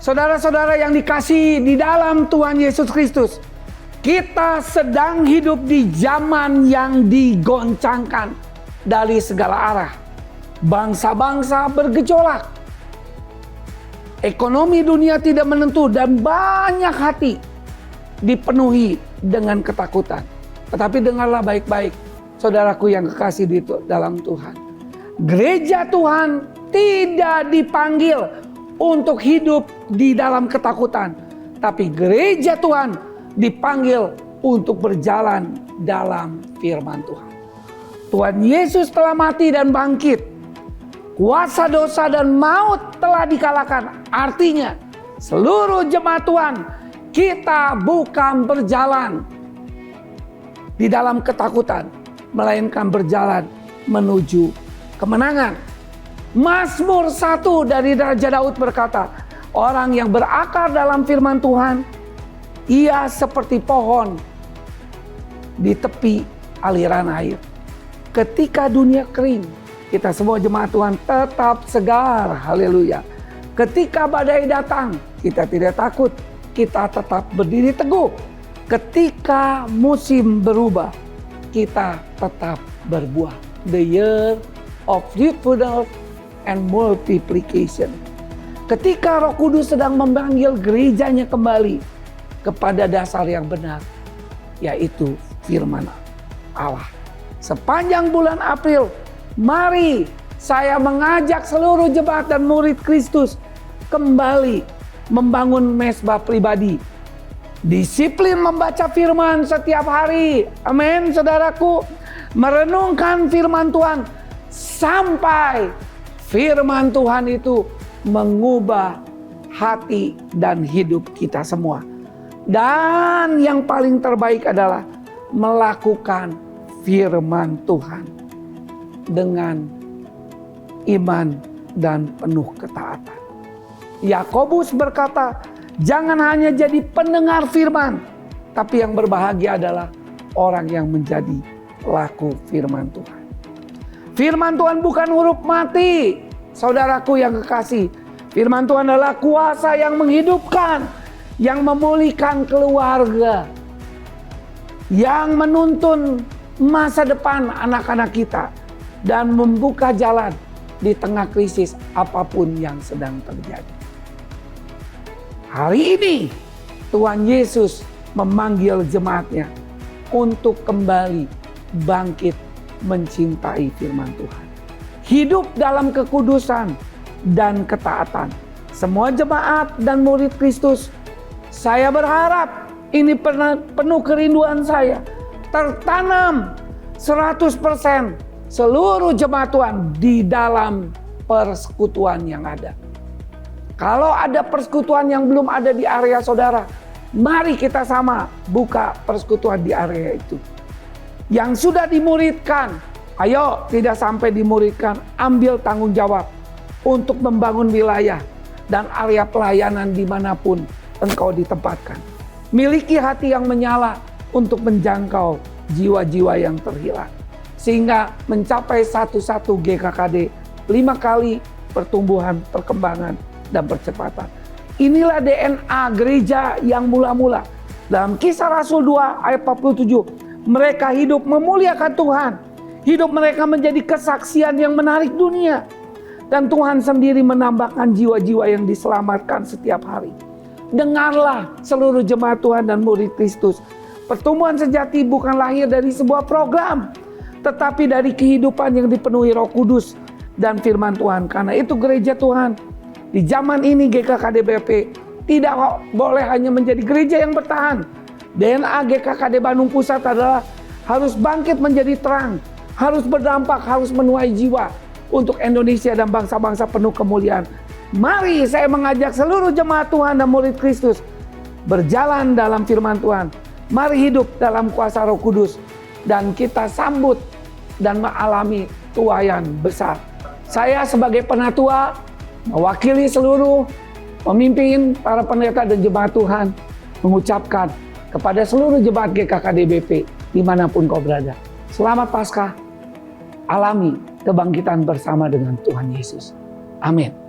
Saudara-saudara yang dikasihi di dalam Tuhan Yesus Kristus, kita sedang hidup di zaman yang digoncangkan dari segala arah. Bangsa-bangsa bergejolak. Ekonomi dunia tidak menentu dan banyak hati dipenuhi dengan ketakutan. Tetapi dengarlah baik-baik, saudaraku yang kekasih di dalam Tuhan. Gereja Tuhan tidak dipanggil untuk hidup di dalam ketakutan. Tapi gereja Tuhan dipanggil untuk berjalan dalam firman Tuhan. Tuhan Yesus telah mati dan bangkit. Kuasa dosa dan maut telah dikalahkan. Artinya seluruh jemaat Tuhan, kita bukan berjalan di dalam ketakutan, melainkan berjalan menuju kemenangan. Mazmur 1 dari Raja Daud berkata, orang yang berakar dalam firman Tuhan, ia seperti pohon di tepi aliran air. Ketika dunia kering, kita semua jemaat Tuhan tetap segar. Haleluya. Ketika badai datang, kita tidak takut. Kita tetap berdiri teguh. Ketika musim berubah, kita tetap berbuah. The year of fruitfulness and multiplication. Ketika Roh Kudus sedang memanggil gerejanya kembali kepada dasar yang benar, yaitu firman Allah. Sepanjang bulan April, mari saya mengajak seluruh jemaat dan murid Kristus kembali membangun mezbah pribadi. Disiplin membaca firman setiap hari. Amin, saudaraku. Merenungkan firman Tuhan sampai firman Tuhan itu mengubah hati dan hidup kita semua. Dan yang paling terbaik adalah melakukan firman Tuhan dengan iman dan penuh ketaatan. Yakobus berkata, jangan hanya jadi pendengar firman, tapi yang berbahagia adalah orang yang menjadi pelaku firman Tuhan. Firman Tuhan bukan huruf mati, saudaraku yang kekasih. Firman Tuhan adalah kuasa yang menghidupkan, yang memulihkan keluarga, yang menuntun masa depan anak-anak kita, dan membuka jalan di tengah krisis apapun yang sedang terjadi. Hari ini Tuhan Yesus memanggil jemaatnya untuk kembali bangkit mencintai firman Tuhan. Hidup dalam kekudusan dan ketaatan. Semua jemaat dan murid Kristus, saya berharap ini penuh kerinduan saya. Tertanam 100% seluruh jemaat Tuhan di dalam persekutuan yang ada. Kalau ada persekutuan yang belum ada di area saudara, mari kita sama buka persekutuan di area itu. Yang sudah dimuridkan, ayo tidak sampai dimuridkan, ambil tanggung jawab untuk membangun wilayah dan area pelayanan dimanapun engkau ditempatkan. Miliki hati yang menyala untuk menjangkau jiwa-jiwa yang terhilang. Sehingga mencapai satu GKKD 5 kali pertumbuhan, perkembangan, dan percepatan. Inilah DNA gereja yang mula-mula. Dalam Kisah Rasul 2 ayat 47, mereka hidup memuliakan Tuhan. Hidup mereka menjadi kesaksian yang menarik dunia. Dan Tuhan sendiri menambahkan jiwa-jiwa yang diselamatkan setiap hari. Dengarlah seluruh jemaat Tuhan dan murid Kristus. Pertumbuhan sejati bukan lahir dari sebuah program, tetapi dari kehidupan yang dipenuhi Roh Kudus dan firman Tuhan. Karena itu gereja Tuhan di zaman ini GKKDBP tidak boleh hanya menjadi gereja yang bertahan. DNA GKKD Bandung Pusat adalah harus bangkit menjadi terang, harus berdampak, harus menuai jiwa untuk Indonesia dan bangsa-bangsa penuh kemuliaan. Mari saya mengajak seluruh jemaat Tuhan dan murid Kristus berjalan dalam firman Tuhan. Mari hidup dalam kuasa Roh Kudus dan kita sambut dan mengalami tuaian besar. Saya sebagai penatua mewakili seluruh pemimpin, para pendeta dan jemaat Tuhan mengucapkan kepada seluruh jemaat GKKDBP dimanapun kau berada, selamat Paskah, alami kebangkitan bersama dengan Tuhan Yesus. Amin.